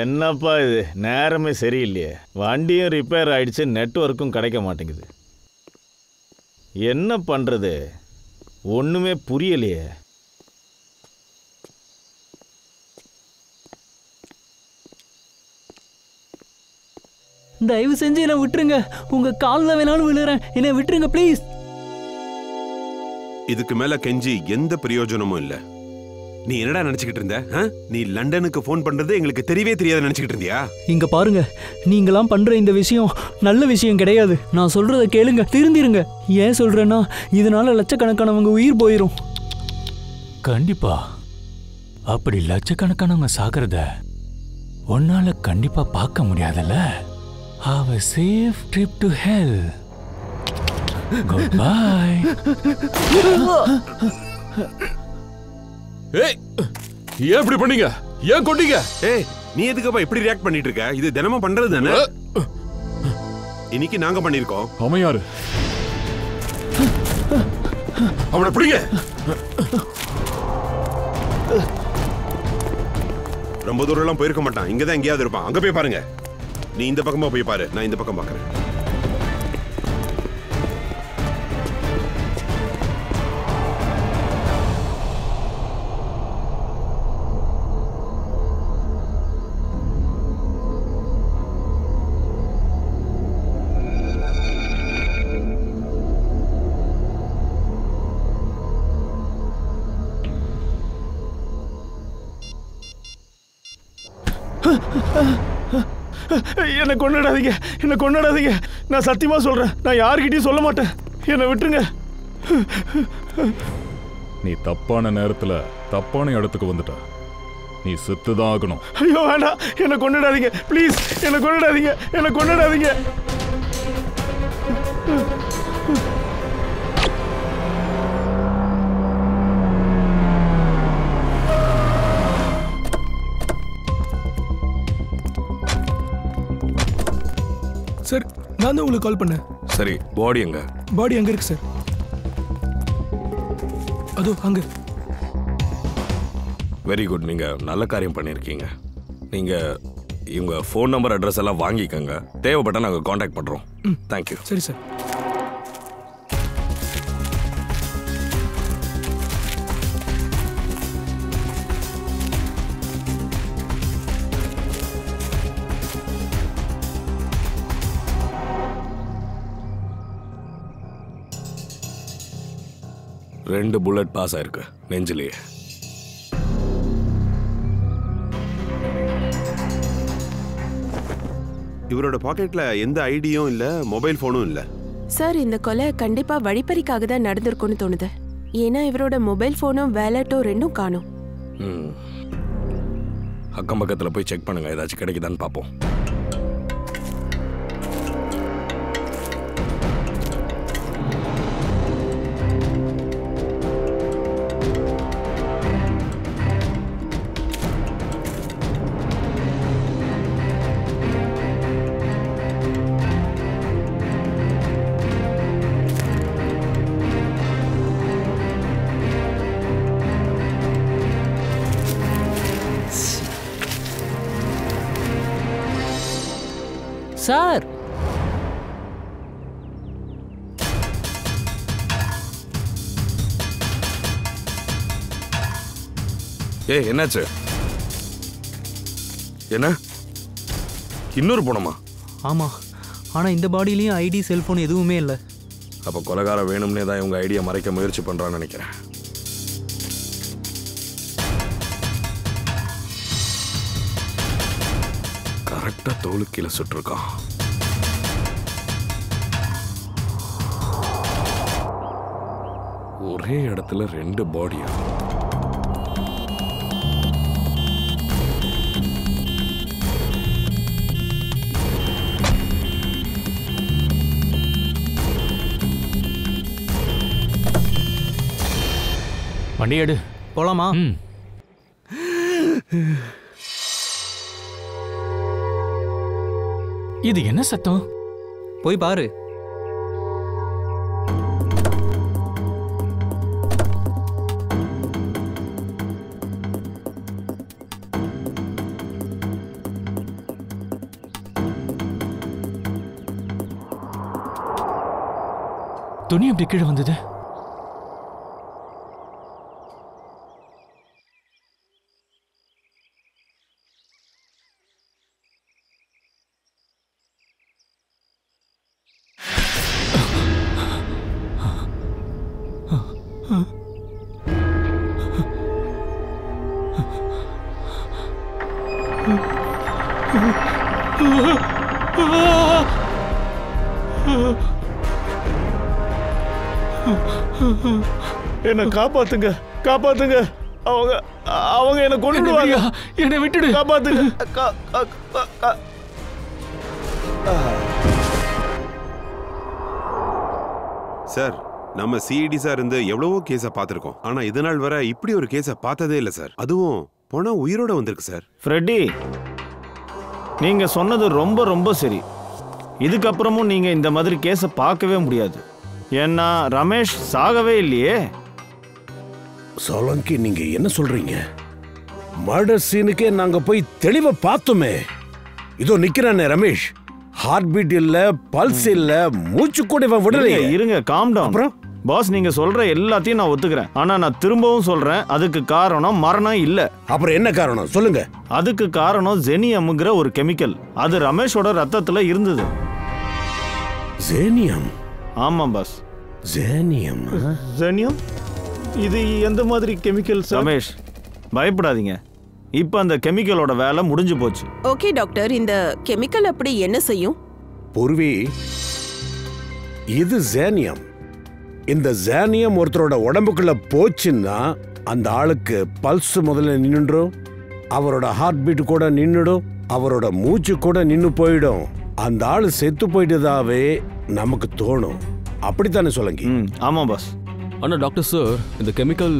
என்னப்பா இது, நேரமே சரியில்லையே. வண்டியும் ரிப்பேர் ஆயிடுச்சு, நெட்வொர்க்கும் கிடைக்க மாட்டேங்குது. என்ன பண்ணுறது, ஒன்றுமே புரியலையே. தயவு செஞ்சு என்னை விட்டுருங்க. உங்க காலில் வேணாலும் விழுறேன், என்னை விட்டுருங்க ப்ளீஸ். இதுக்கு மேல கெஞ்சி எந்த பிரயோஜனமும் இல்ல. நீ என்னடா நினைச்சுக்கிட்டு இருந்த? நீ லண்டனுக்கு போன் பண்றது எங்களுக்கு தெரியவே தெரியாத நினைச்சுக்கிட்டு இருந்தியா? இங்க பாருங்க, நீங்களாம் பண்ற இந்த விஷயம் நல்ல விஷயம் கிடையாது. நான் சொல்றத கேளுங்க, திருந்திருங்க. ஏன் சொல்றேன்னா, இதனால லட்சக்கணக்கானவங்க உயிர் போயிரும். கண்டிப்பா அப்படி லட்சக்கணக்கானவங்க சாகிறத உன்னால கண்டிப்பா பார்க்க முடியாதுல்ல. Have a safe trip to hell. Goodbye. ஏய், ஏன் இப்படி பண்ணீங்க? ஏன் கொண்டீங்க? ஏய், நீ எதுக்குப்பா இப்படி ரியாக்ட் பண்ணிட்டு இருக்க? இது தினமும் பண்றது தானே. இன்னைக்கு நாங்க பண்ணிருக்கோம். அமையாரு, அவனை பிடிங்க. ரொம்ப தூரம் எல்லாம் போயிருக்க மாட்டான், இங்கதான் எங்கேயாவது இருப்பான். அங்க போய் பாருங்க. நீ இந்த பக்கமா போய் பாரு, நான் இந்த பக்கம் பாக்குறேன். என்னை கொண்டாடாதீங்க, என்னை கொண்டாடாதீங்க. நான் சத்தியமா சொல்றேன், நான் யாருக்கிட்டையும் சொல்ல மாட்டேன். என்னை விட்டுருங்க. நீ தப்பான நேரத்துல தப்பான இடத்துக்கு வந்துட்ட. நீ செத்துதான் ஆகணும். ஐயோ வேண்டாம், என்னை கொண்டாடாதீங்க ப்ளீஸ், என்னை கொண்டாடாதீங்க, என்னை கொண்டாடாதீங்க. சார், நான் தான் உங்களுக்கு கால் பண்ணேன். சரி, பாடி எங்க? பாடி அங்க இருக்கு சார். அதோ அங்க. வெரி குட், நீங்க நல்ல காரியம் பண்ணிருக்கீங்க. நீங்க இவங்க ஃபோன் நம்பர் அட்ரஸ் எல்லாம் வாங்கிக்கோங்க. தேவைப்பட்டா நாங்கள் காண்டாக்ட் பண்றோம். தேங்க்யூ. சரி சார். ரெண்டு புல்லட் பாஸ் ஆயிருக்கு நெஞ்சிலேயே. இவரோட பாக்கெட்ல எந்த ஐடியும் இல்ல, மொபைல் போனும் இல்ல. சார், இந்த கொலை கண்டிப்பா வழிப்பறிக்காக தான் நடந்திருக்கும்னு தோணுது. ஏன்னா இவரோட மொபைல் போனும் வேலட்டும் ரெண்டும் காணும். அக்கம் பக்கத்துல போய் செக் பண்ணுங்க, ஏதாச்சும் கிடைக்குதான்னு பார்ப்போம். சார், ஏய், என்னாச்சு? என்ன இன்னொரு போனமா? ஆமா, ஆனா இந்த பாடியிலயும் ஐடி செல்போன் எதுவுமே இல்லை. அப்ப கொலைகார வேணும்னே தான் இவங்க ஐடியா மறைக்க முயற்சி பண்றான்னு நினைக்கிறேன். கரெக்டா தோலுக்கு கீழே சுட்டிருக்கான். ஒரே இடத்துல ரெண்டு பாடியா? வண்டி எடு, போலாமா? இது என்ன சத்தம்? போய் பாரு. துணி எப்படி கீழே வந்தது? என்ன காப்பாத்துங்க, காப்பாத்துங்க. அவங்க அவங்க என்ன கொன்னுடுவாங்க. என்னை விட்டுடு. காப்பாத்துங்க. சார், நம்ம சிஐடி சார் இருந்து எவ்வளவோ கேஸை பார்த்துருக்கோம். ஆனா இது நாள் வரை இப்படி ஒரு கேஸை பார்த்ததே இல்லை சார். அதுவும் போனா உயிரோட வந்திருக்கு சார். ஃப்ரெட்டி, நீங்க சொன்னது ரொம்ப ரொம்ப சரி. இதுக்கப்புறமும் நீங்க இந்த மாதிரி கேஸை பார்க்கவே முடியாது. ஏன்னா ரமேஷ் சாகவே இல்லையே. சோலங்கி, நீங்க என்ன சொல்றீங்க? மர்டர் சீனுக்கே நாங்க போய் தெளிவா பார்த்தோமே. இதோ நிக்கிறானே ரமேஷ். ஹார்ட் பீட் இல்ல, பல்ஸ் இல்ல, மூச்சு கூட விடலையே. இருங்க, காம் டவுன். அப்புறம் பாஸ், நீங்க சொல்ற எல்லாத்தையும் நான் ஒத்துக்கிறேன். ஆனா நான் திரும்பவும் சொல்றேன், அதுக்கு காரணம் மரணம் இல்ல. அப்புறம் என்ன காரணம் சொல்லுங்க? அதுக்கு காரணம் ஜெனியம்ங்கிற ஒரு கெமிக்கல். அது ரமேஷோட ரத்தத்துல இருந்தது. ஜேனியம்? ஆமாம் பாஸ். ஜேனியம்? ஜெனியம்? இது எந்த மாதிரி கெமிக்கல்? ரமேஷ், பயப்படாதீங்க. இப்ப அந்த கெமிக்கலோட வேலை முடிஞ்சு போச்சு. ஓகே டாக்டர், இந்த கெமிக்கல் அப்படி என்ன செய்யும்? பூர்வி, இது ஜேனியம். இந்த ஜேனியம் ஒருத்தரோட உடம்புக்குள்ள போச்சுன்னா அந்த ஆளுக்கு பல்ஸ் முதல்ல நின்னுடும், அவரோட ஹார்ட் பீட் கூட நின்னுடும், அவரோட மூச்சு கூட நின்னு போயிடும். அந்த ஆளு செத்து போயிட்டதாவே நமக்கு தோணும். அப்படித்தானே சொல்லுங்க? ஆமா பாஸ். ஆனா டாக்டர் சார், இந்த கெமிக்கல்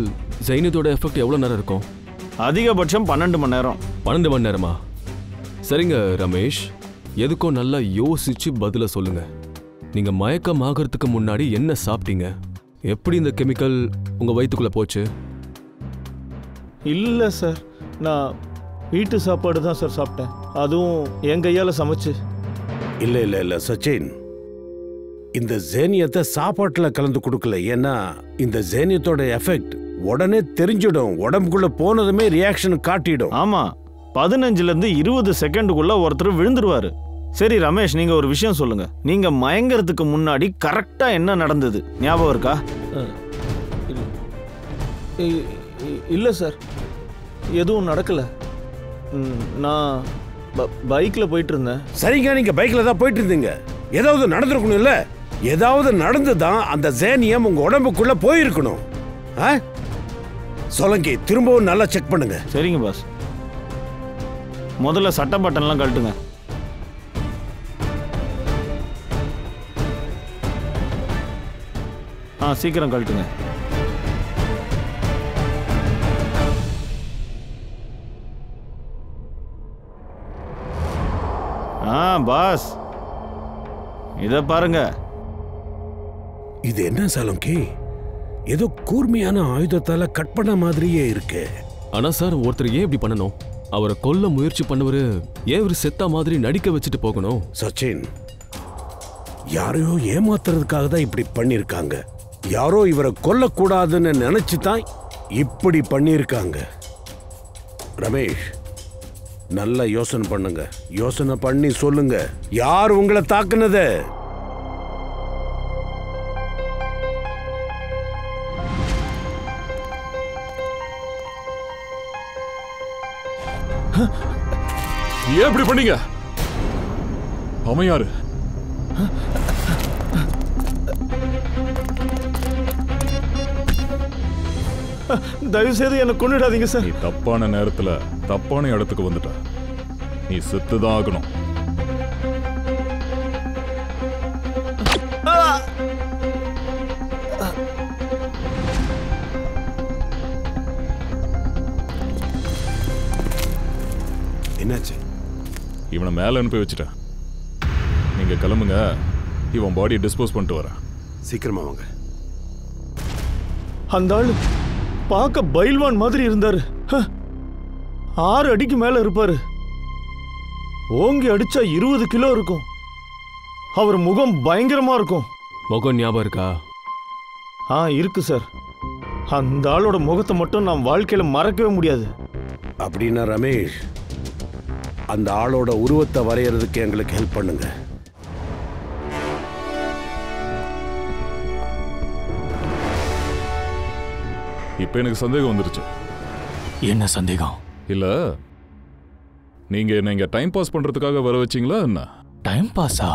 ஜெயினியத்தோட எஃபெக்ட் எவ்வளவு நேரம் இருக்கும்? அதிகபட்சம் 12 மணி நேரம். 12 மணி நேரமா? சரிங்க ரமேஷ், எதுக்கும் நல்லா யோசிச்சு பதில சொல்லுங்க. நீங்க மயக்கம் ஆகிறதுக்கு முன்னாடி என்ன சாப்பிட்டீங்க? எப்படி இந்த கெமிக்கல் உங்க வயிற்றுக்குள்ள போச்சு? இல்ல சார், நான் வீட்டு சாப்பாடு தான் சார் சாப்பிட்டேன். அதுவும் என் கையால சமைச்சு. இல்ல இல்ல இல்ல சச்சின், இந்த ஜேனியத்தை சாப்பாட்டுல கலந்து கொடுக்கல. ஏன்னா இந்த ஜேனியத்தோட எஃபெக்ட் உடனே தெரிஞ்சிடும். உடம்புக்குள்ள போனதுமே ரியாக்ஷன் காட்டிடும். ஆமா, 15 இருந்து 20 செகண்டுக்குள்ள ஒருத்தர் விழுந்துருவாரு. சரி ரமேஷ், நீங்க ஒரு விஷயம் சொல்லுங்க. நீங்க மயங்கறதுக்கு முன்னாடி கரெக்டா என்ன நடந்தது ஞாபகம் இருக்கா? இல்ல சார், எதுவும் நடக்கல. நான் பைக்ல போயிட்டு இருந்தேன். சரிங்க, நீங்க பைக்ல தான் போயிட்டு இருந்தீங்க. ஏதாவது நடந்திருக்கணும் இல்ல? ஏதாவது நடந்துதான் அந்த ஜேனியம் உங்க உடம்புக்குள்ள போயிருக்கணும். சோலங்கி, திரும்பவும் நல்லா செக் பண்ணுங்க. சரிங்க பாஸ். முதல்ல சட்டை பட்டன்லாம் கழட்டுங்க. சீக்கிரம் கழட்டுங்க. பாஸ், இத பாருங்க. இது என்ன சோலங்கி? ஏதோ கூர்மையான ஆயுதத்தால கட் பண்ண மாதிரியே இருக்கு. ஆனா சார், ஒருத்தர் ஏன் இப்படி பண்ணணும்? அவரை கொல்ல முயற்சி பண்ணவரு ஏன் ஒரு செத்தா மாதிரி நடிக்க வச்சுட்டு போகணும்? சச்சின், யாரையோ ஏமாத்துறதுக்காக தான் இப்படி பண்ணிருக்காங்க. யாரோ இவரை கொல்லக்கூடாதுன்னு நினைச்சுதான் இப்படி பண்ணிருக்காங்க. ரமேஷ், நல்லா யோசனை பண்ணுங்க. யோசனை பண்ணி சொல்லுங்க, யார் உங்களை தாக்குனது? ஏன் இப்படி பண்ணீங்க? அவன் யாரு? தயவு செய்து என்ன கொன்னுடாதீங்க சார். நீ தப்பான நேரத்துல தப்பான இடத்துக்கு வந்துட்ட. நீ செத்துதான் ஆகணும். என்னாச்சு? இவனை மேல அனுப்பி வச்சுட்டேன். நீங்க கிளம்புங்க, இவன் பாடியை டிஸ்போஸ் பண்ணிட்டு வரேன். சீக்கிரமா வாங்க. அந்த ஆளு பார்க்க பைல்வான் மாதிரி இருந்தாரு. 6 அடிக்கு மேல இருப்பாரு. ஓங்கி அடிச்சா 20 கிலோ இருக்கும். அவர் முகம் பயங்கரமா இருக்கும். முகம் ஞாபகம் இருக்கா? இருக்கு சார். அந்த ஆளோட முகத்தை மட்டும் நான் வாழ்க்கையில மறக்கவே முடியாது. அப்படின்னா ரமேஷ், அந்த ஆளோட உருவத்தை வரையறதுக்கு எங்களுக்கு ஹெல்ப் பண்ணுங்க. இப்ப எனக்கு சந்தேகம் வந்துருச்சு. என்ன சந்தேகம்? இல்ல, நீங்க என்ன இங்க டைம் பாஸ் பண்றதுக்காக வர வச்சீங்களா என்ன? டைம் பாஸா?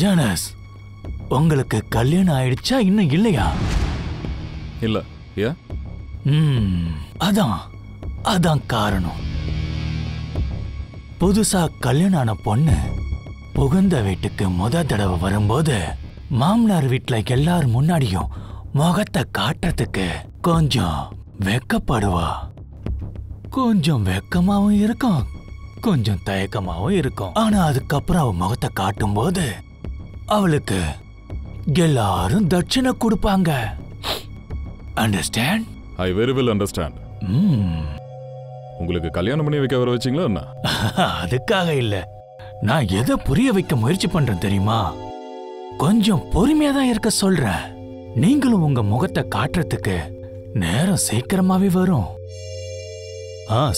ஜானஸ், உங்களுக்கு கல்யாணம் ஆயிடுச்சா இன்னும் இல்லையா? இல்ல. ஏன்? அதான் காரணம். புதுசா கல்யாணம் ஆன பொண்ணு புகுந்த வீட்டுக்கு முத தடவை வரும்போது மாமனார் வீட்டுல எல்லாரும் முன்னாடியும் முகத்தை காட்டுறதுக்கு கொஞ்சம் வெக்கப்படுவா. கொஞ்சம் வெக்கமாவும் இருக்கும், கொஞ்சம் தயக்கமாவும் இருக்கும். ஆனா அதுக்கப்புறம் அவ முகத்தை காட்டும் போது அவளுக்கு எல்லாரும் தட்சிணை கொடுப்பாங்க. Understand? I very well understand. உங்களுக்கு கல்யாணம் பண்ணி வைக்க வர வச்சீங்களா என்ன? அதுக்காக இல்ல. நான் எதை புரிய வைக்க முயற்சி பண்றேன் தெரியுமா? கொஞ்சம் பொறுமையா தான் இருக்க சொல்றேன். நீங்களும் உங்க முகத்தை காட்டுறதுக்கு நேரம் சீக்கிரமாவே வரும்.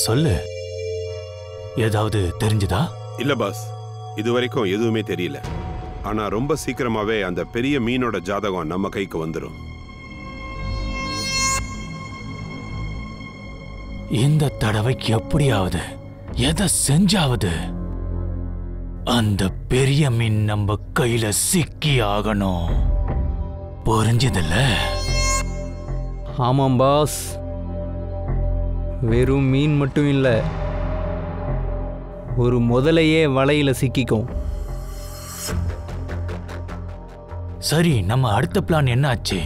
சொல்லு, ஏதாவது தெரிஞ்சுதா? இல்ல பாஸ், இதுவரைக்கும் எதுவுமே தெரியல. ஆனா ரொம்ப சீக்கிரமாவே அந்த பெரிய மீனோட ஜாதகம் நம்ம கைக்கு வந்துடும். இந்த தடவைக்கு எப்படியாவது எதை செஞ்சாவது அந்த பெரிய மீன் நம்ம கையில சிக்கி ஆகணும். புரிஞ்சதில்ல? ஆமாம் பாஸ், வெறும் மீன் மட்டும் இல்ல, ஒரு முதலையே வலையில சிக்கிக்கும். சரி, நம்ம அடுத்த பிளான் என்ன ஆச்சு?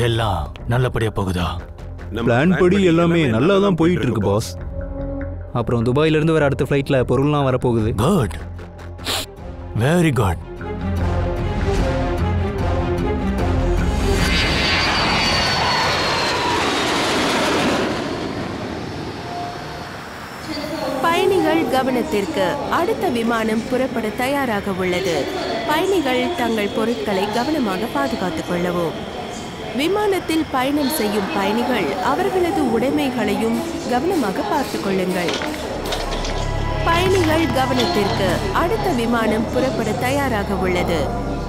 எல்லாம் நல்லபடியா போகுதா? பிளான் படி எல்லாமே நல்லா தான் போயிட்டு இருக்கு பாஸ். அப்புறம் துபாயில இருந்து வர அடுத்த ஃப்ளைட்ல பொருள்லாம் வரப்போகுது. Good, very good. பயணிகள் கவனத்திற்கு, அடுத்த விமானம் புறப்பட தயாராக உள்ளது. பயணிகள் தங்கள் பொருட்களை கவனமாக பாதுகாத்துக் கொள்ளவும். விமானத்தில் பயணம் செய்யும் பயணிகள் அவர்களது உடைமைகளையும் கவனமாக பார்த்துக் கொள்ளுங்கள். பயணிகள் கவனத்திற்கு, அடுத்த விமானம் புறப்பட தயாராக உள்ளது.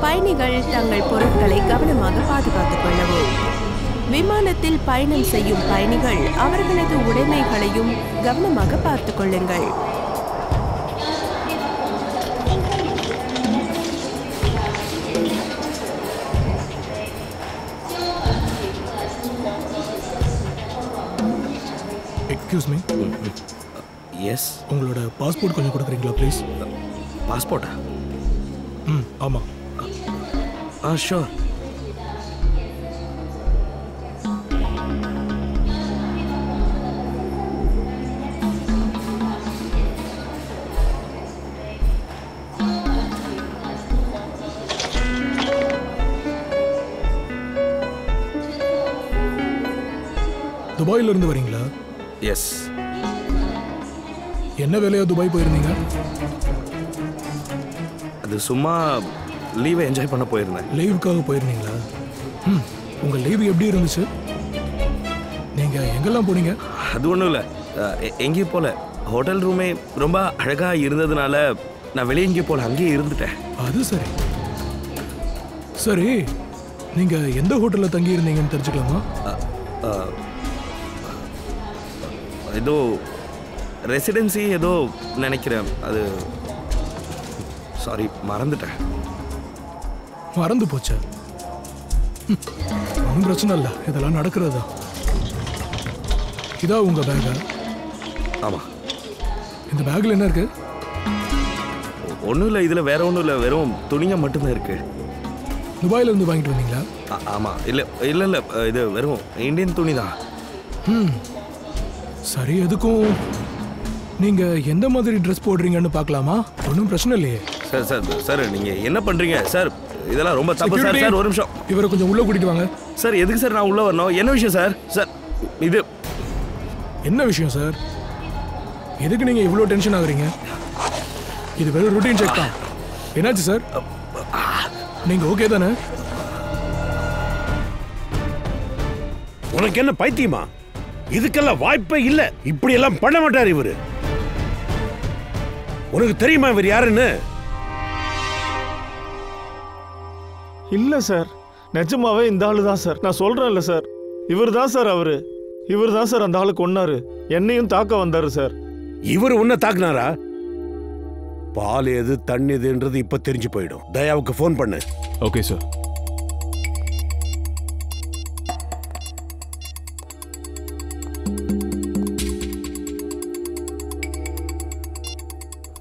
பயணிகள் தங்கள் பொருட்களை கவனமாக பாதுகாத்துக் கொள்ளவும். விமானத்தில் பயணம் செய்யும் பயணிகள் அவர்களது உடைமைகளையும் கவனமாக பார்த்துக் கொள்ளுங்கள். Excuse me. எஸ். உங்களோட பாஸ்போர்ட் கொஞ்சம் கொடுக்குறீங்களா ப்ளீஸ்? பாஸ்போர்ட்டா? ஆமாம். ஷோர். துபாயில இருந்து வரீங்களா? எஸ். என்ன வேலையா துபாய் போயிருந்தீங்க? அது சும்மா லீவை என்ஜாய் பண்ண போயிருந்தேன். லீவுக்காக போயிருந்தீங்களா? உங்க லீவு எப்படி இருந்துச்சு? நீங்க எங்கெல்லாம் போனீங்க? அது ஒன்றும் இல்லை, எங்கேயும் போல. ஹோட்டல் ரூமே ரொம்ப அழகாக இருந்ததுனால நான் வெளியே எங்கேயும் போல, அங்கேயே இருந்துட்டேன். அது சரி. சரி, நீங்க எந்த ஹோட்டலில் தங்கி இருந்தீங்கன்னு தெரிஞ்சுக்கலாமா? ஏதோ ரெசிடென்சி ஏதோ நினைக்கிறேன். அது சாரி, மறந்துட்டேன். மறந்து போச்சா? ஒன்றும் பிரச்சனை இல்லை, இதெல்லாம் நடக்கிறதா. இதா உங்க பேக்கா? ஆமாம். இந்த பேக்கில் என்ன இருக்கு? ஒன்றும் இல்லை, இதில் வேற ஒன்றும் இல்லை, வெறும் துணிங்க மட்டும்தான் இருக்கு. துபாயில இருந்து வாங்கிட்டு வந்தீங்களா? ஆமாம். இல்லை இல்லை இல்லை, இது வெறும் இந்தியன் துணி தான். சரி, எதுக்கும் நீங்க எந்த மாதிரி ட்ரெஸ் போடுறீங்கன்னு பார்க்கலாமா? ஒன்றும் பிரச்சனை இல்லையே. சார் சார் சார், நீங்கள் என்ன பண்ணுறீங்க சார்? இதெல்லாம் ரொம்ப தப்பு சார். சார் ஒரு நிமிஷம், இவரை கொஞ்சம் உள்ளே கூட்டிட்டு வாங்க. சார் எதுக்கு சார் நான் உள்ளே வரணும்? என்ன விஷயம் சார்? சார் இது என்ன விஷயம் சார்? எதுக்கு நீங்க இவ்வளோ டென்ஷன் ஆகுறீங்க? இது வெறும் ருட்டீன் செக் தான். என்னாச்சு சார்? நீங்க ஓகே தானே? உனக்கு என்ன பைத்தியமா? இதுக்கெல்லாம் வாய்ப்பே இல்ல. இப்படி எல்லாம் பண்ண மாட்டார் இவரு. உனக்கு தெரியுமா இவர் யாருன்னு? இல்ல சார், நிஜமாவே இந்த ஆளு தான் சார். நான் சொல்றேன்ல சார், இவர் தான் சார் அவரு. இவர் தான் சார் அந்த ஆளு கொன்னாரு. என்னையும் தாக்க வந்தாரு சார். இவர் உன்னை தாக்குனாரா? பால் எது தண்ணி எதுன்றது இப்ப தெரிஞ்சு போயிடும். தயாவுக்கு ஃபோன் பண்ணு. Okay sir.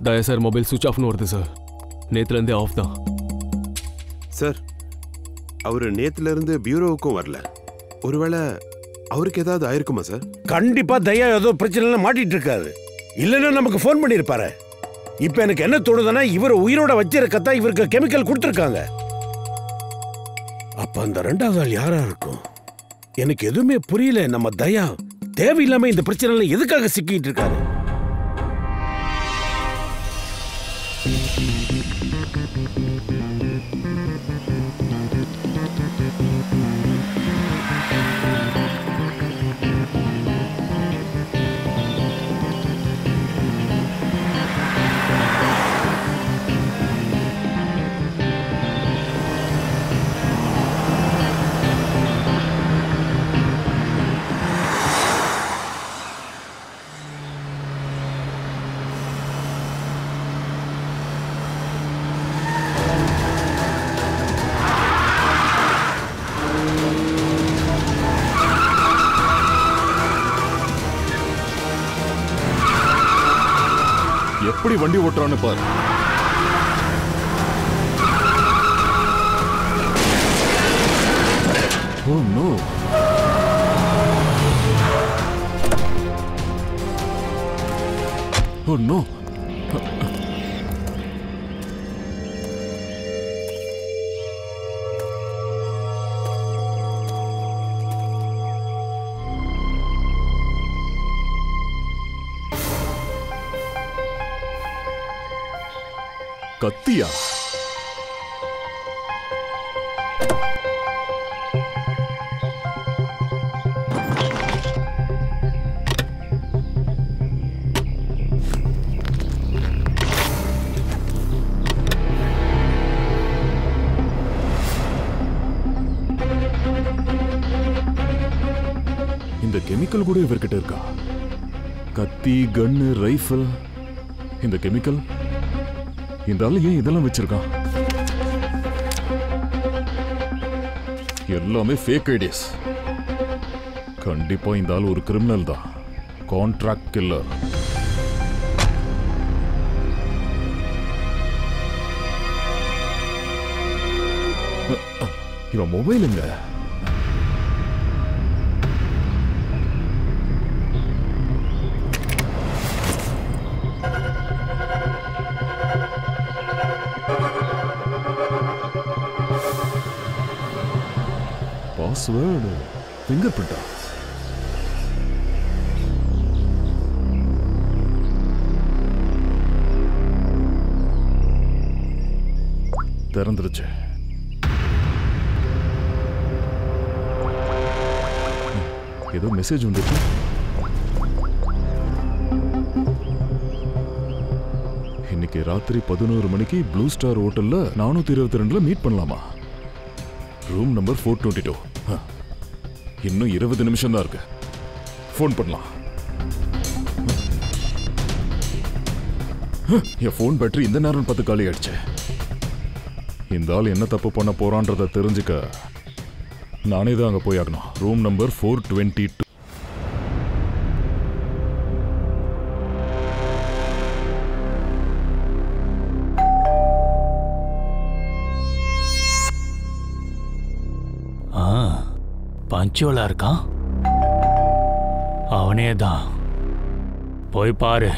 Daya sir, mobile சுவிட்ச் ஆஃப்னு வருது சார். நேத்துலேருந்தே ஆஃப் தான் சார். அவரு நேத்துல இருந்து பியூரோவுக்கும் வரல. ஒருவேளை அவருக்கு ஏதாவது ஆயிருக்குமா சார்? கண்டிப்பா தயா ஏதோ பிரச்சனை மாட்டிட்டு இருக்காரு. இல்லைன்னா நமக்கு ஃபோன் பண்ணிருப்பாரு. இப்ப எனக்கு என்ன தோணுதுன்னா, இவர் உயிரோட வச்சிருக்கத்தான் இவருக்கு கெமிக்கல் கொடுத்துருக்காங்க. அப்ப அந்த ரெண்டாவது ஆள் யாரா இருக்கும்? எனக்கு எதுவுமே புரியல. நம்ம தயா தேவையில்லாம இந்த பிரச்சனை எதுக்காக சிக்கிட்டு இருக்காரு? எப்படி வண்டி ஓட்டுறான்னு பாரு. Oh no. Oh no. கத்தியா? இந்த கெமிக்கல் கூட இவர்கிட்ட இருக்கா? கத்தி, கன்னு, ரைஃபிள். இந்த கெமிக்கல் இந்த ஆளு ஏன் இதெல்லாம் வச்சிருக்கான்? எல்லாமே ஃபேக் ஐடியாஸ். கண்டிப்பா இந்த ஆள் ஒரு கிரிமினல் தான். Contract killer. இவன் மொபைல் எங்க? பாஸ்வேர்டு, ஃபிங்கர் பிரிண்டா? திறந்துருச்சு. ஏதோ மெசேஜ் வந்துச்சு. இன்னைக்கு ராத்திரி 11 மணிக்கு ப்ளூ ஸ்டார் ஹோட்டல்ல 422ல மீட் பண்ணலாமா? Room number 422. இன்னும் 20 நிமிஷம் தான் இருக்கு. ஃபோன் பண்ணலாம். என் ஃபோன் பேட்டரி இந்த நேரம் பார்த்து காலி ஆயிடுச்சு. இந்த ஆள் என்ன தப்பு பண்ண போறான்றத தெரிஞ்சுக்க நானே தான் அங்க போய் ஆகணும். Room number 422. பஞ்சுவலா இருக்கான். அவனே தான். போய் பாரு.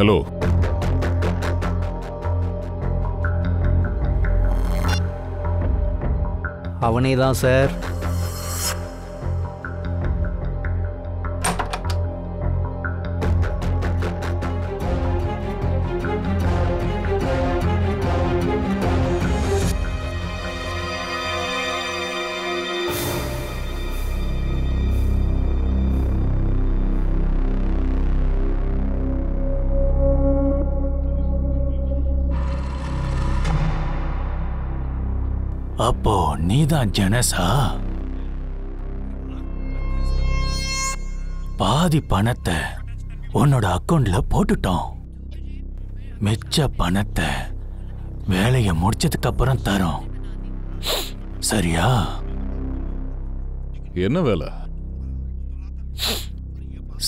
ஹலோ, அவனே தான் சார். அப்போ நீதான் ஜனஸா? பாதி பணத்தை உன்னோட அக்கவுண்ட்ல போட்டுட்டோம். மிச்ச பணத்தை வேலையை முடிச்சதுக்கு அப்புறம் தரோம். சரியா? என்ன வேலை?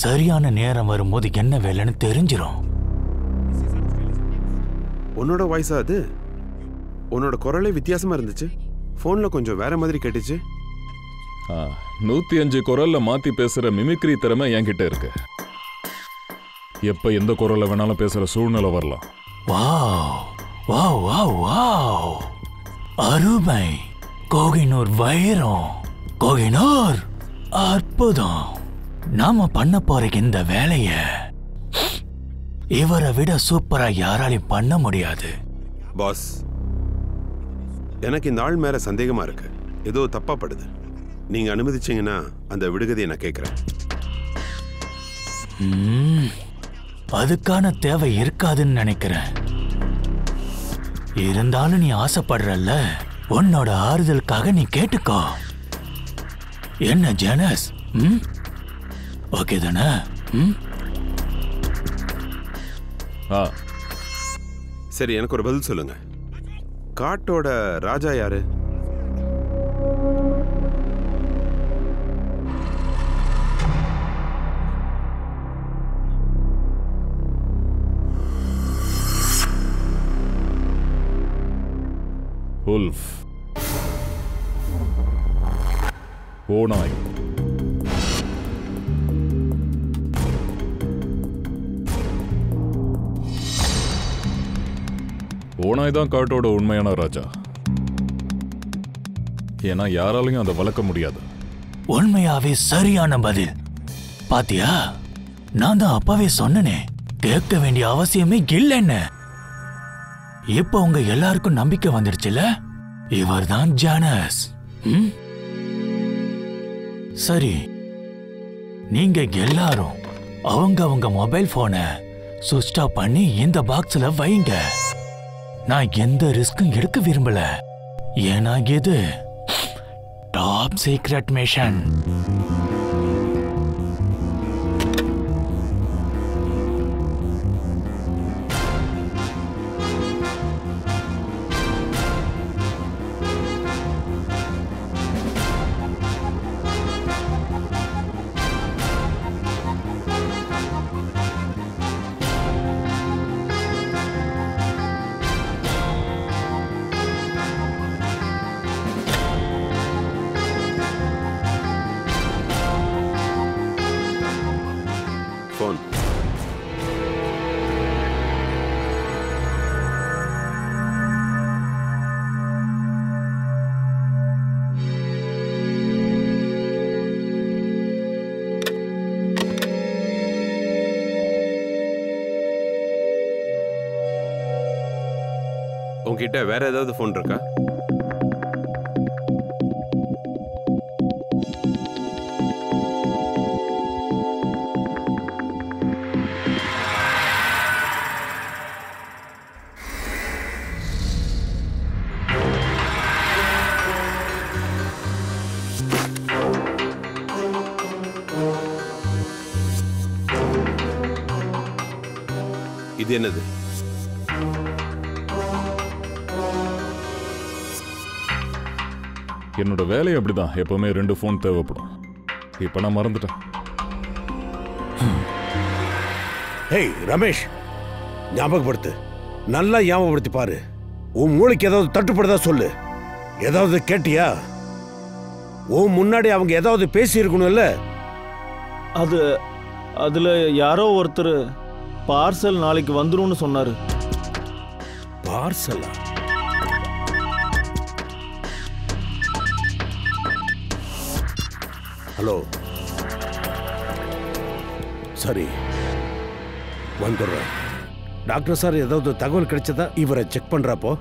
சரியான நேரம் வரும்போது என்ன வேலைன்னு தெரிஞ்சிரும். உன்னோட வாய்ஸா அது? உன்னோட குரலே வித்தியாசமா இருந்துச்சு. போன்ல கொஞ்சம் வேற மாதிரி கேட்டுச்சு. 105 குரல்ல மாத்தி பேசுற மிமிக்ரி திறமை என்கிட்ட இருக்கு. எப்ப எந்த குரல்ல வேணாலும் பேசுற சூழ்நிலை வரலாம். வாவ் வாவ் வாவ் வாவ், அருமை. கோகினூர் வைரம், கோகினூர் அற்புதம். நாம பண்ண போற இந்த வேலைய இவரை விட சூப்பரா யாராலையும் பண்ண முடியாது. பாஸ், எனக்கு இந்த ஆள் மேல சந்தேகமா இருக்கு. ஏதோ தப்பா படுது. நீங்க அனுமதிச்சீங்கன்னா அந்த விடுகதையை நான் கேட்கிறேன். அதுக்கான தேவை இருக்காதுன்னு நினைக்கிறேன். இருந்தாலும் நீ ஆசைப்படுறல்ல, உன்னோட ஆறுதலுக்காக நீ கேட்டுக்கோ. என்ன ஜனஸ், ஓகே தானே? சரி, எனக்கு ஒரு பதில் சொல்லுங்க. காட்டோட ராஜா யாரு? உல்ஃப், ஓநாய். ஓநாய் தான் காட்டோட உண்மையான ராஜா. ஏன்னா யாராலையும் அதை வளர்க்க முடியாது. உண்மையாவே சரியான பதில். பாத்தியா, நான் தான் அப்பவே சொன்னனே, கேட்க வேண்டிய அவசியமே இல்லைன்னு. இப்ப உங்க எல்லாருக்கும் நம்பிக்கை வந்துடுச்சுல, இவர்தான் ஜானஸ். சரி, நீங்க எல்லாரும் அவங்க மொபைல் போனை சுவிட்ச் ஆஃப் பண்ணி இந்த பாக்ஸ்ல வைங்க. நான் எந்த ரிஸ்க்கும் எடுக்க விரும்பல. ஏன்னா இது டாப் சீக்ரெட் மிஷன். உங்ககிட்ட வேற ஏதாவது போன் இருக்கா? இது என்னது? என்னோட வேலை அப்படிதான். எப்பவுமே 2 போன் தேவைப்படும். இப்ப நான் மறந்துட்டேன். ஹேய் ரமேஷ், ஞாபகப்படுத்து. நல்லா ஞாபகப்படுத்தி பாரு. உன் மூளைக்கு ஏதாவது தட்டுப்படுதா சொல்லு. ஏதாவது கேட்டியா? உன் முன்னாடி அவங்க ஏதாவது பேசி இருக்கணும்ல? அதுல யாரோ ஒருத்தர் பார்சல் நாளைக்கு வந்துரும்னு சொன்னாரு. பார்சலா? ஹலோ, சரி வந்துடுறேன். டாக்டர் சார், ஏதாவது தகவல் கிடைச்சதா? இவரை செக் பண்றப்போ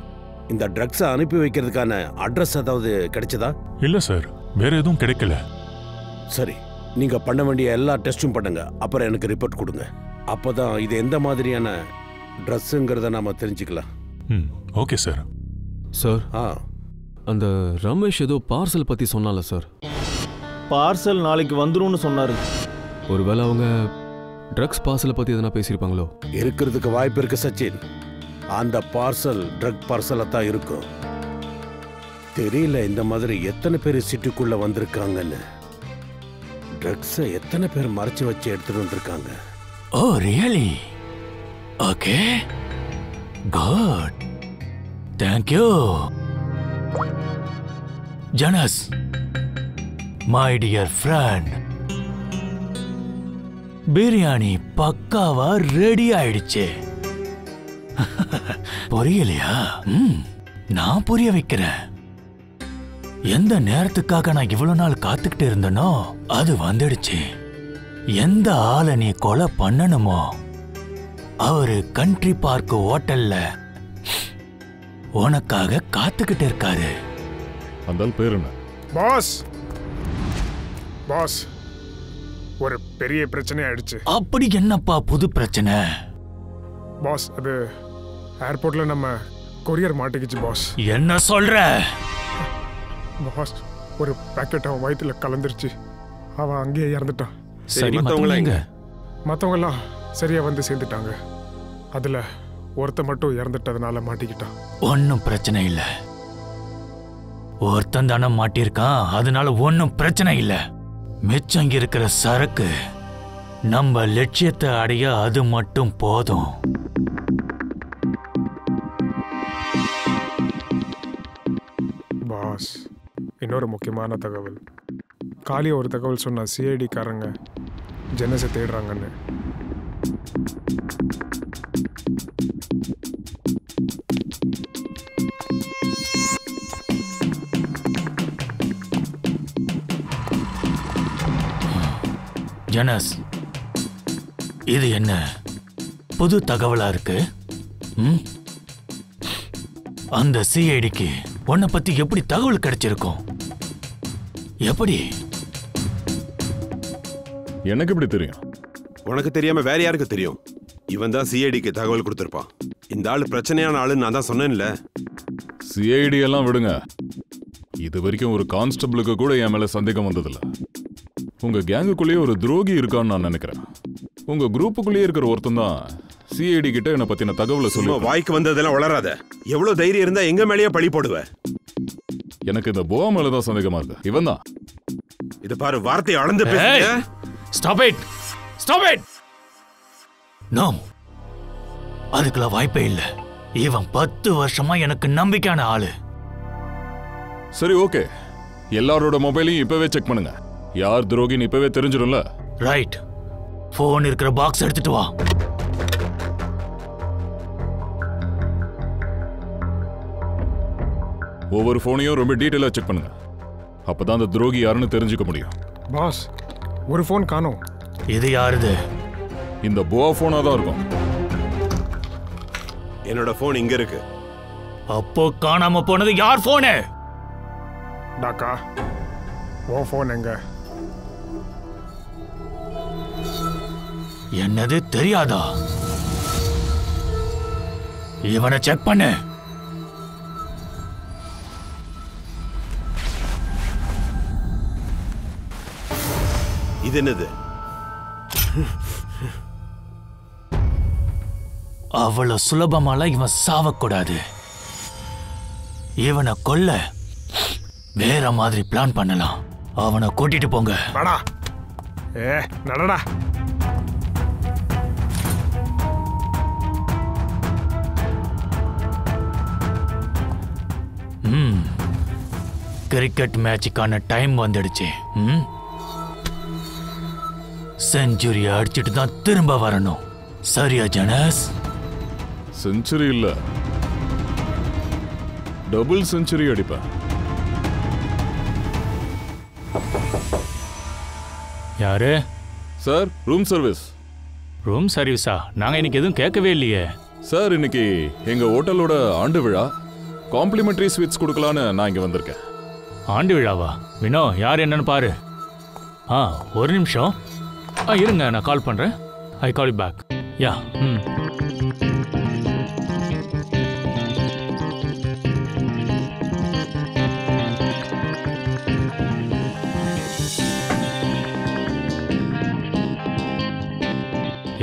இந்த ட்ரக்ஸை அனுப்பி வைக்கிறதுக்கான அட்ரஸ் ஏதாவது கிடைச்சதா? இல்ல சார், வேற எதுவும் கிடைக்கல. சரி, நீங்க பண்ண வேண்டிய எல்லா டெஸ்டும் பண்ணுங்க, அப்புறம் எனக்கு ரிப்போர்ட் கொடுங்க. அப்பதான் இது எந்த மாதிரியான ட்ரெஸ்ஸுங்கிறத நாம தெரிஞ்சுக்கலாம். Okay sir. சார், அந்த ரமேஷ் ஏதோ பார்சல் பத்தி சொன்னால சார். பார்சல் நாளைக்கு வந்துரும்னு சொன்னாரு. ஒருவேளை அவங்க ட்ரக்ஸ் பார்சலை பத்தி எதனா பேசியிருப்பாங்களோ? இருக்கிறதுக்கு வாய்ப்பு இருக்கு சச்சின். அந்த பார்சல் ட்ரக் பார்சலா தான் இருக்கும். தெரியல இந்த மாதிரி எத்தனை பேர் சிட்டிக்குள்ள வந்திருக்காங்கன்னு. ட்ரக்ஸை எத்தனை பேர் மறைச்சு வச்சு எடுத்துட்டு வந்திருக்காங்க. Oh really? Okay, good, thank you. ஜனஸ், மை டியர் ஃப்ரெண்ட், பிரியாணி பக்காவா ரெடி ஆயிடுச்சு. புரியலையா? நான் புரிய வைக்கிறேன். எந்த நேரத்துக்காக நான் இவ்வளவு நாள் காத்துக்கிட்டு இருந்தனோ அது வந்துடுச்சு. எந்த ஆளை நீ கொலை பண்ணணுமோ அவரு கண்ட்ரி பார்க் ஹோட்டல்ல உனக்காக காத்துக்கிட்டு இருக்காரு. அந்த பேர் என்ன? பாஸ், பாஸ், ஒரு பெரிய பிரச்சனை ஆயிடுச்சு. அப்படி என்னப்பா புது பிரச்சனை? பாஸ், அது ஏர்போர்ட்ல நம்ம கொரியர் மாட்டிக்கிச்சு பாஸ். என்ன சொல்ற? பாஸ், ஒரு பாக்கெட் அவன் வயிற்றுல கலந்துருச்சு. அவன் அங்கேயே இறந்துட்டான். சரி, மத்தவங்க? மற்றவங்கெல்லாம் சரியா வந்து சேர்ந்துட்டாங்க. அதுல ஒருத்த மட்டும் இறந்துட்டதுனால மாட்டிக்கிட்டான். ஒன்னும் பிரச்சனை இல்ல. ஒருத்தன் தானே மாட்டிருக்கான், அதனால ஒன்னும் பிரச்சனை இல்ல. மிச்சம் இருக்கிற சரக்கு நம்ம லட்சியத்தை அடைய அது மட்டும் போதும். பாஸ், இன்னொரு முக்கியமான தகவல். காலியா ஒரு தகவல் சொன்ன. சிஐடி காரங்க ஜெனஸை தேடுறாங்கன்னு. ஜனஸ், இது என்ன புது தகவலா இருக்கு? அந்த சிஐடிக்கு உன்னை பத்தி எப்படி தகவல் கிடைச்சிருக்கும்? எப்படி? எனக்கு எப்படி தெரியும்? உனக்கு தெரியாம வேற யாருக்கு தெரியும்? இவன் தான் சிஐடிக்கு தகவல் கொடுத்திருப்பான். இந்த ஆளு பிரச்சனையான ஆளுன்னு நான் தான் சொன்னேன்ல. சிஐடி எல்லாம் விடுங்க. இது வரைக்கும் ஒரு கான்ஸ்டபிளுக்கு கூட என் மேல சந்தேகம் வந்ததில்ல. உங்க கேங்குக்குள்ளேயே ஒரு துரோகி இருக்கான்னு நான் நினைக்கிறேன். உங்க குரூப்புக்குள்ளேயே இருக்கிற ஒருத்தன் தான் சிஐடி கிட்ட என்ன பத்தின தகவலை சொல்லி. வாய்க்கு வந்ததெல்லாம் வளராத. எவ்வளவு தைரியம் இருந்தா எங்க மேலேயே பழி போடுவ? எனக்கு இந்த போவா மேலதான் சந்தேகமா இருக்கு. இவன் தான். இத பாரு, வார்த்தை அளந்து பேசுங்க. Stop it, stop it. No, அதுக்கெல்லாம் வாய்ப்பே இல்ல. இவன் 10 வருஷமா எனக்கு நம்பிக்கையான ஆளு. சரி, ஓகே. எல்லாரோட மொபைலையும் இப்பவே செக் பண்ணுங்க. யார் துரோகின்னு இப்பவே தெரிஞ்சிடும்ல. ரைட். போன் இருக்கிற பாக்ஸ் எடுத்துட்டு வா. ஒவ்வொரு போனையும் ரொம்ப டீடைலா செக் பண்ணுங்க. அப்பதான் அந்த துரோகி யாருன்னு தெரிஞ்சுக்க முடியும். பாஸ், ஒரு போன் காணோம். இது யாருது? இந்த போவா போனா தான் இருக்கும். என்னோட போன் இங்க இருக்கு. அப்போ காணாம போனது யார் போனு? டாக்கா, உன் போன் எங்க? என்னது தெரியாதா? இவனை செக் பண்ணு. இது என்னது? அவ்வளவு சுலபமால இவன் சாவக்கூடாது. இவனை கொல்ல வேற மாதிரி பிளான் பண்ணலாம். அவனை கூட்டிட்டு போங்க. நடடா. கிரிக்கெட் மேட்சுக்கான டைம் வந்துடுச்சு. செஞ்சுரி அடிச்சிட்டு தான் திரும்ப வரணும். சரியா ஜனஸ்? செஞ்சுரி இல்ல, டபுள் செஞ்சுரி அடிப்பேன். யாரு சார்? Room service. ரூம் சர்வீஸா? நாங்க இன்னைக்கு எதுவும் கேட்கவே இல்லையே சார். இன்னைக்கு எங்க ஹோட்டலோட ஆண்டு விழா, காம்ப்ளிமெண்டரி ஸ்வீட்ஸ் கொடுக்கலான்னு நான் இங்க வந்திருக்கேன். ஆண்டு விழாவா? வினோ, யார் என்னன்னு பாரு. ஒரு நிமிஷம் இருங்க, நான் கால் பண்றேன். ஐ கால் யூ பேக். யா.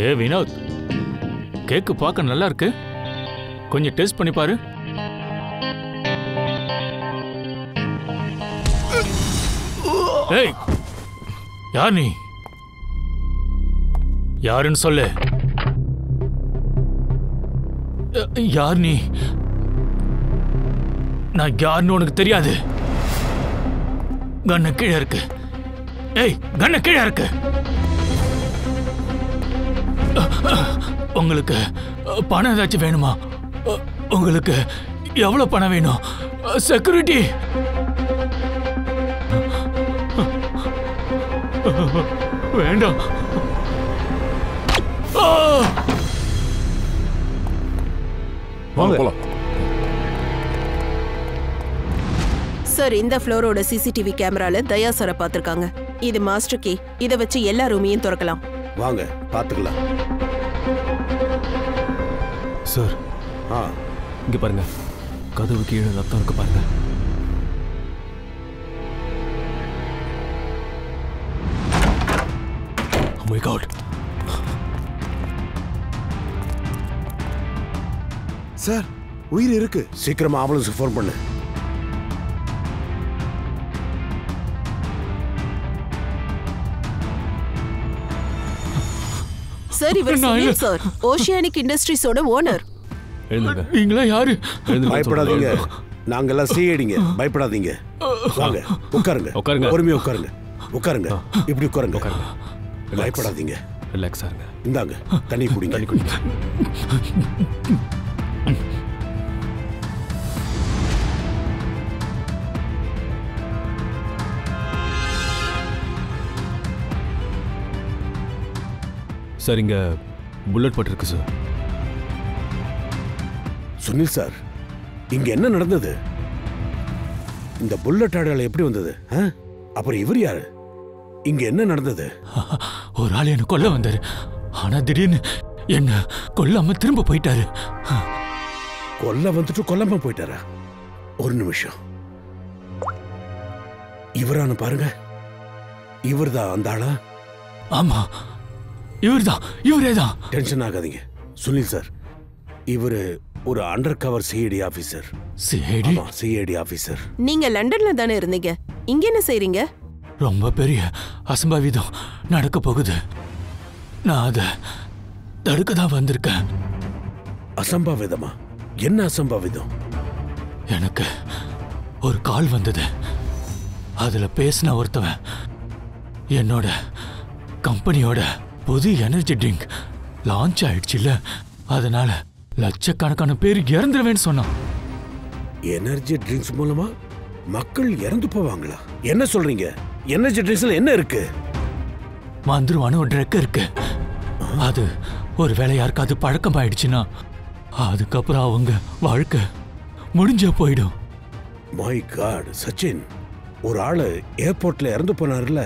ஏ வினோத், கேக்கு பார்க்க நல்லா இருக்கு, கொஞ்சம் டேஸ்ட் பண்ணி பாரு. ஏய், யார் நீ? யாருன்னு சொல்லு. யார் நீ? நான் யாருன்னு உனக்கு தெரியாது. கண்ண கீழே இருக்கு. ஏய், கண்ண கீழே இருக்கு. உங்களுக்கு பணம் ஏதாச்சும் வேணுமா? உங்களுக்கு எவ்வளவு பணம் வேணும்? செக்யூரிட்டி. வேண்டாம். வாங்க போலாம். சார், இந்த ஃப்ளோரோட சிசிடிவி கேமரால தயா சாரை பார்த்திருக்காங்க. இது மாஸ்டர் கீ. இதை வச்சு எல்லா ரூமையும் திறக்கலாம். வாங்க பாத்துக்கலாம். சார், இங்க பாருங்க, கதவு கீழே ரத்தம் இருக்கு பாருங்க. Oh my God. சார், உயிர் இருக்கு. சீக்கிரமா ஆம்புலன்ஸ் ஃபோன் பண்ணு. சார், இவர் சுனில் சார், ஓஷியானிக் இண்டஸ்ட்ரீஸோட ஓனர். நீங்களா யாரு? பயப்படாதீங்க, நாங்கெல்லாம் சிஐடிங்க. பயப்படாதீங்க, வாங்க உட்காருங்க. பொறுமையா உட்காருங்க. உட்காருங்க, இப்படி உட்காருங்க. பயப்படாதீங்க, ரிலாக்ஸா இருங்க. இந்தாங்க தண்ணி குடிங்க. தண்ணி குடிங்க. சார், இங்க புல்லட் பட்டிருக்கு சார். சுனில் சார், இங்க என்ன நடந்தது? இந்த புல்லட் அடையாளம் எப்படி வந்தது? அப்புறம் இவர் யாரு? இங்க என்ன நடந்தது? ஒரு ஆள் என்ன கொல்ல வந்தாரு, ஆனா திடீர்னு என்ன கொல்லாம திரும்ப போயிட்டாரு. கொல்ல வந்துட்டு கொல்லாம போயிட்டாரா? ஒரு நிமிஷம், இவரானு பாருங்க. இவர்தான் அந்த ஆளா? ஆமா, இவர்தான், இவரேதான். டென்ஷன் ஆகாதீங்க சுனில் சார். இவரு ஒரு under cover CID officer. CID? CID officer. நீங்க லண்டன்ல தானே இருந்தீங்க, இங்க என்ன செய்றீங்க? ரொம்ப பெரிய அசம்பாவிதம் நடக்க போகுது. நான் அதை தடுக்க தான் வந்திருக்கேன். அசம்பாவிதமா? என்ன அசம்பாவிதம்? எனக்கு ஒரு கால் வந்தது. அதுல பேசின ஒருத்தவன் என்னோட கம்பெனியோட புது எனர்ஜி ட்ரிங்க் லான்ச் ஆயிடுச்சுல்ல, அதனால லட்சக்கணக்கான பேர் இறந்துருவேன்னு சொன்னான். எனர்ஜி ட்ரிங்க்ஸ் மூலமா மக்கள் இறந்து போவாங்களா? என்ன சொல்றீங்க? எனர்ஜி ட்ரிங்க்ஸ்ல என்ன இருக்கு? மந்திரவான ஒரு ட்ரக் இருக்கு. அது ஒரு வேளை யாருக்காவது பழக்கம் ஆயிடுச்சுன்னா அதுக்கப்புறம் அவங்க வாழ்க்கை முடிஞ்ச போயிடும். மை காட் சச்சின், ஒரு ஆளு ஏர்போர்ட்ல இறந்து போனார்ல,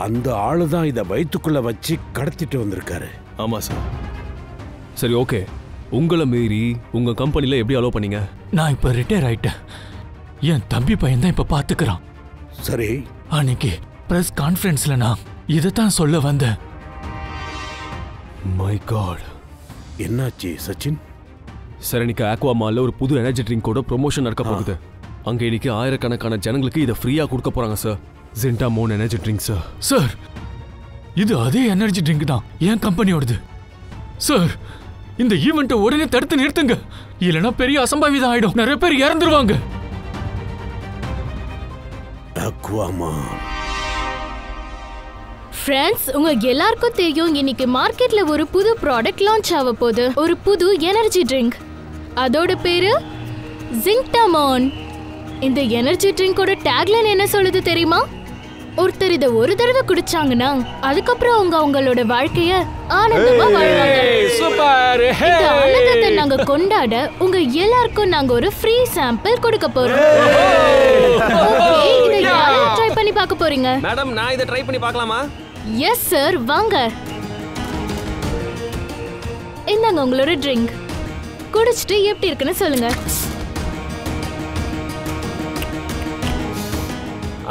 அந்த ஆளு தான் இதை வயிற்றுக்குள்ள வச்சு கடத்திட்டு வந்திருக்காரு. ஆமா சார். சரி, ஓகே. உங்களை மீறி உங்க கம்பெனில எப்படி அலோவ் பண்ணீங்க? நான் இப்ப ரிட்டையர் ஆயிட்டேன். என் தம்பி பையன் தான் இப்ப பாத்துக்கிறான். சரி, அன்னைக்கு பிரஸ் கான்ஃபரன்ஸ்ல நான் இதைத்தான் சொல்ல வந்தேன். My God. என்னாச்சு சச்சின்? சார், இன்னைக்கு ஆக்வா மால்ல ஒரு புது எனர்ஜி ட்ரிங்கோட ப்ரொமோஷன் நடக்க போகுது. அங்க இன்னைக்கு ஆயிரக்கணக்கான ஜனங்களுக்கு இதை ஃப்ரீயா கொடுக்க போறாங்க சார். ஜென்டா மோன் எனர்ஜி ட்ரிங்க் சார். சார், இது அதே எனர்ஜி ட்ரிங்க் தான் என் கம்பெனியோடது. சார், இந்த ஈவெண்ட்டை உடனே தடுத்து நிறுத்துங்க, இல்லைன்னா பெரிய அசம்பாவிதம் ஆயிடும், நிறைய பேர் இறந்துருவாங்க. ஃப்ரெண்ட்ஸ், உங்க எல்லாருக்கும் தெரியும் இன்னைக்கு மார்க்கெட்ல ஒரு புது ப்ராடக்ட் லான்ச் ஆக போகுது. ஒரு புது எனர்ஜி ட்ரிங்க். அதோட பேரு ஜிங்டமான். இந்த எனர்ஜி ட்ரிங்கோட டேக்லைன் என்ன சொல்லுது தெரியுமா? ஒருத்தர் இத ஒரு தடவை குடிச்சாங்கன்னா அதுக்கப்புறம் அவங்க அவங்களோட வாழ்க்கைய ஆனந்தமா வாழ்வாங்க. சூப்பர். இந்த ஆனந்தத்தை நாங்க கொண்டாட உங்க எல்லாருக்கும் நாங்க ஒரு ஃப்ரீ சாம்பிள் கொடுக்க போறோம். ஓகே, இத யாரு ட்ரை பண்ணி பார்க்க போறீங்க? மேடம், நான் இத ட்ரை பண்ணி பார்க்கலாமா? எஸ் சார், வாங்க. இந்தாங்க உங்களோட ட்ரிங்க். குடிச்சிட்டு எப்படி இருக்குன்னு சொல்லுங்க.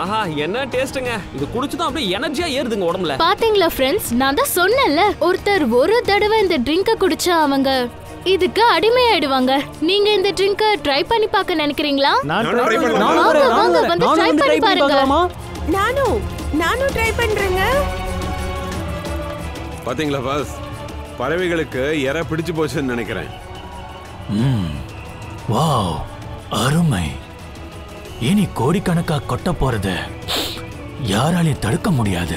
ஆஹா, என்ன டேஸ்ட்ங்க. இது குடிச்சதும் அப்படியே எனர்ஜியா ஏறுதுங்க உடம்புல. பாத்தீங்களா ஃப்ரெண்ட்ஸ், நான் தான் சொன்னேன்ல, ஒருத்தர் ஒரு தடவை இந்த ட்ரிங்க குடிச்சா அவங்க இதுக்கு அடிமையாயிடுவாங்க. நீங்க இந்த ட்ரிங்க ட்ரை பண்ணி பார்க்க நினைக்கிறீங்களா? வாங்க வந்து ட்ரை பண்ணி பாருங்க. நானும் ட்ரை பண்றேங்க. பாத்தீங்களா பாஸ், பறவைகளுக்கு இறை பிடிச்சு போச்சுன்னு நினைக்கிறேன். வாவ், அருமை. இனி கோடிக்கணக்கா கொட்ட போறது யாராலையும் தடுக்க முடியாது.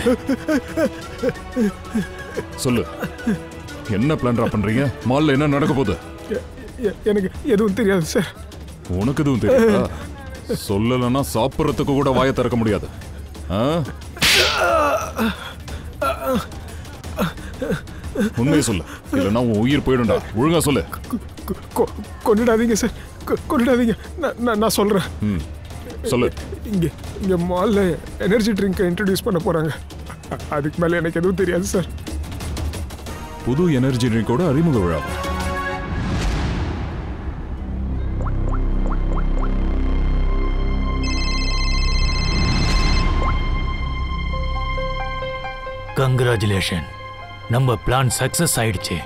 சொல்லு, என்ன பிளான் பண்றீங்க? மால்ல என்ன நடக்க போகுது? எனக்கு எதுவும் தெரியாது சார். உனக்கு எதுவும் தெரியாதா? சொல்லலன்னா சாப்பிட்றதுக்கு கூட வாயை திறக்க முடியாது. உண்மையை சொல்லு, இல்லைன்னா உன் உயிர் போயிடும்டா. ஒழுங்கா சொல்லு. கொண்டுடாதீங்க சார், கொண்டுடாதீங்க. நான் சொல்றேன். சொல்லு. இங்க மால்ல எனர்ஜி ட்ரிங்கை இன்ட்ரடியூஸ் பண்ண போறாங்க. அதுக்கு மேல எனக்கு எதுவும் தெரியாது சார். புது எனர்ஜி ட்ரிங்கோட அறிமுக விழா. கங்க்ராச்சுலேஷன், நம்ம பிளான் சக்சஸ் ஆயிடுச்சு.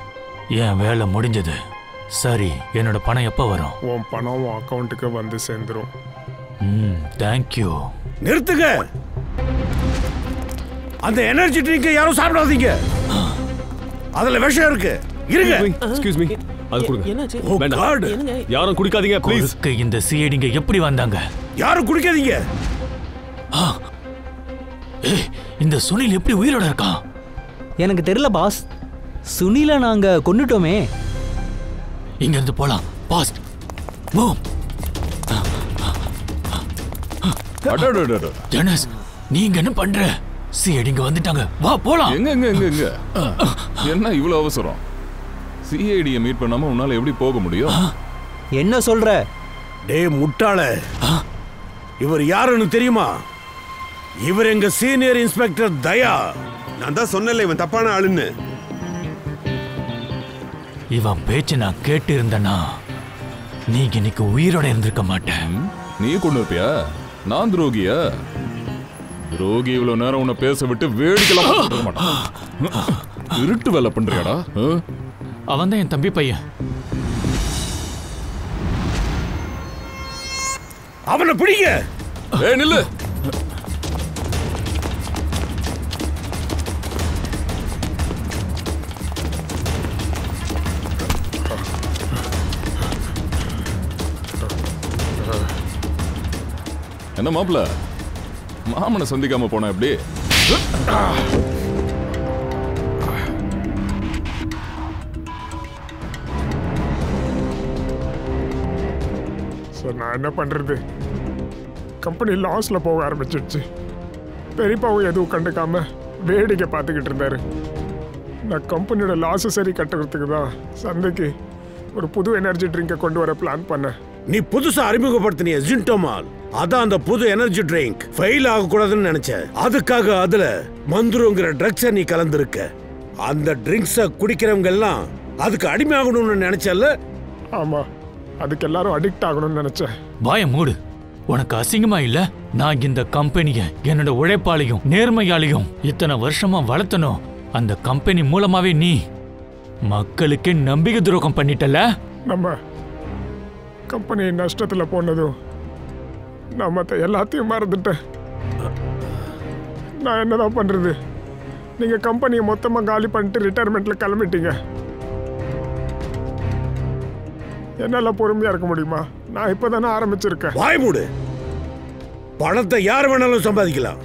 என் வேலை முடிஞ்சது. சரி, என்னோட பணம் எப்ப வரும்? உன் பணம் உன் அக்கௌண்ட்டுக்கு வந்து சேர்ந்துரும். தேங்க்யூ. நிறுத்துங்க. அந்த எனர்ஜி ட்ரிங்கை யாரும் சாப்பிடாதீங்க. அதுல விஷம் இருக்கு. இருங்க. எக்ஸ்கியூஸ் மீ, அது கொடுங்க. என்னாச்சு? வேண்டாம், யாரும் குடிக்காதீங்க ப்ளீஸ். இந்த சிஐடிங்க எப்படி வந்தாங்க? யாரும் குடிக்காதீங்க. இந்த சுனில் எப்படி உயிரோட இருக்கான்? எனக்கு தெரியல பாஸ். சுனிலை நாங்க கொன்னுட்டோமே. இங்க இருந்து போலாம். Past move. ஜனஸ், நீங்க என்ன பண்ற? சிஐடிங்க வந்துட்டாங்க. வா போலாம். எங்க என்ன இவ்வளவு அவசரம்? சிஐடியை மீட் பண்ணாம உன்னால எப்படி போக முடியும்? என்ன சொல்ற? டேய் முட்டாள, இவர் யாருன்னு தெரியுமா? இவர் எங்க சீனியர் இன்ஸ்பெக்டர் தயா. நான் தான் சொன்னல இவன் தப்பான ஆளுன்னு. இவன் பேச்சு நான் கேட்டு இருந்தனா நீங்க இன்னைக்கு உயிரோட இருந்திருக்க மாட்டேன். நீ கொண்டு இருப்பியா? நான் துரோகியா? துரோகி இவ்வளவு நேரம் உன்னை பேச விட்டு வேடிக்கலாம் மாட்டான். இருட்டு வேலை பண்றியாடா? அவன் தான் என் தம்பி பையன். அவனை பிடிங்க. நில்லு. என்ன மாப்பிள்ள, மாமனை சந்திக்காம போன எப்படி? சார், நான் என்ன பண்றது? கம்பெனி லாஸ்ல போக ஆரம்பிச்சிடுச்சு. பெரியப்பாவும் எதுவும் கண்டுக்காம வேடிக்கை பார்த்துக்கிட்டு இருந்தாரு. நான் கம்பெனியோட லாஸை சரி கட்டுறதுக்கு தான் சந்தைக்கு ஒரு புது எனர்ஜி ட்ரிங்கை கொண்டு வர பிளான் பண்ணேன். நீ புதுசா அறிமுகப்படுத்தினிய ஜின்டோமால், அதான் அந்த புது எனர்ஜி ட்ரிங்க் ஃபெயில் ஆக கூடாதுன்னு நினைச்சேன். அதுக்காக அதுல மந்துருங்கிற ட்ரக்ஸை நீ கலந்துருக்க. அந்த ட்ரிங்க்ஸை குடிக்கிறவங்க எல்லாம் அதுக்கு அடிமையாகணும்னு நினைச்சல? ஆமா, அதுக்கு எல்லாரும் அடிக்ட் ஆகணும்னு நினைச்சேன். வாய மூடு. உனக்கு அசிங்கமா இல்ல? நான் இந்த கம்பெனிய என்னோட உழைப்பாலையும் நேர்மையாலையும் இத்தனை வருஷமா வளர்த்தனும். அந்த கம்பெனி மூலமாவே நீ மக்களுக்கே நம்பிக்கை துரோகம் பண்ணிட்டல. நம்ம கம்பெனி நஷ்டத்துல போனதும் நான் மற்ற எல்லாத்தையும் மறந்துட்டேன். நான் என்னதான் பண்றது? நீங்க கம்பெனியை மொத்தமா காலி பண்ணிட்டு ரிட்டையர்மெண்ட்ல கிளம்பிட்டீங்க. என்னால பொறுமையா இருக்க முடியுமா? நான் இப்பதானே ஆரம்பிச்சிருக்கேன். வாய் மூடு. பணத்தை யார் வேணாலும் சம்பாதிக்கலாம்.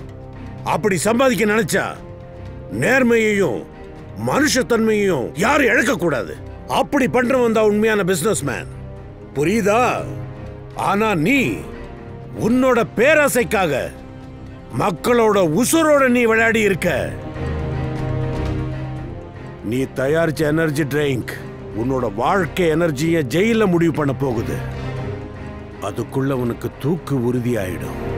அப்படி சம்பாதிக்க நினைச்சா நேர்மையையும் மனுஷத்தன்மையையும் யாரும் இழக்க கூடாது. அப்படி பண்றவன் தான் உண்மையான பிசினஸ் மேன். புரியுதா? ஆனா நீ உன்னோட பேராசைக்காக மக்களோட உசுரோட நீ விளையாடி இருக்க. நீ தயாரிச்ச எனர்ஜி ட்ரிங்க் உன்னோட வாழ்க்கை எனர்ஜியை ஜெயில முடிவு பண்ண போகுது. அதுக்குள்ள உனக்கு தூக்கு உறுதியாயிடும்.